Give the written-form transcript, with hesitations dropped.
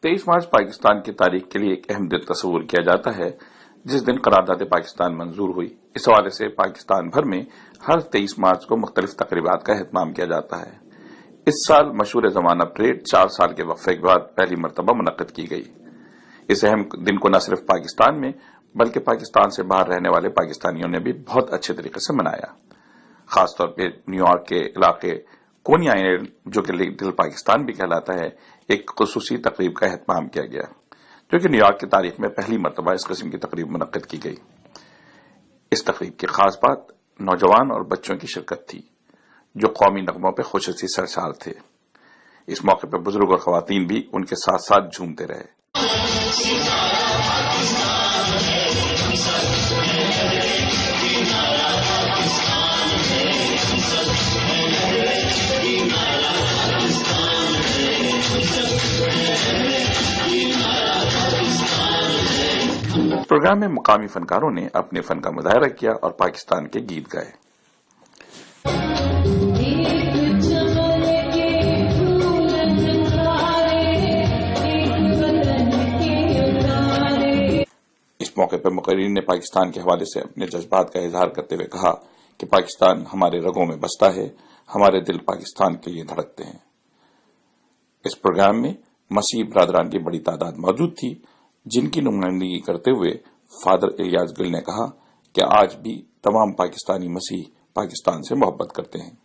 23 मार्च पाकिस्तान की तारीख के लिए एक अहम दिन तस्वूर किया जाता है, जिस दिन करारदाद पाकिस्तान मंजूर हुई। इस हवाले से पाकिस्तान भर में हर 23 मार्च को मुख्तलिफ तकरीबात का एहतमाम किया जाता है। इस साल मशहूर जमाना परेड 4 साल के वक्फे के बाद पहली मरतबा मुनक्किद की गई। इस अहम दिन को न सिर्फ पाकिस्तान में बल्कि पाकिस्तान से बाहर रहने वाले पाकिस्तानियों ने भी बहुत अच्छे तरीके से मनाया। खासतौर पर न्यूयॉर्क के इलाके कोनी आइलैंड, जो कि दिल पाकिस्तान भी कहलाता है, एक खुसूसी तकरीब का एहतमाम किया गया, जो कि न्यूयॉर्क की तारीख में पहली मरतबा इस किस्म की तकरीब मुनक्किद की गई। इस तकरीब की खास बात नौजवान और बच्चों की शिरकत थी, जो कौमी नगमों पर खुशहसी सरशार थे। इस मौके पर बुजुर्ग और खवातीन भी उनके साथ साथ झूमते रहे। प्रोग्राम में मुकामी फनकारों ने अपने फन का मुजाहरा किया और पाकिस्तान के गीत गाए। इस मौके पर मुकर्रिरीन ने पाकिस्तान के हवाले से अपने जज्बात का इजहार करते हुए कहा कि पाकिस्तान हमारे रगों में बसता है, हमारे दिल पाकिस्तान के लिए धड़कते हैं। इस प्रोग्राम में मसीह बरादरान की बड़ी तादाद मौजूद थी, जिनकी नुमाइंदगी करते हुए फादर इलियास गिल ने कहा कि आज भी तमाम पाकिस्तानी मसीह पाकिस्तान से मोहब्बत करते हैं।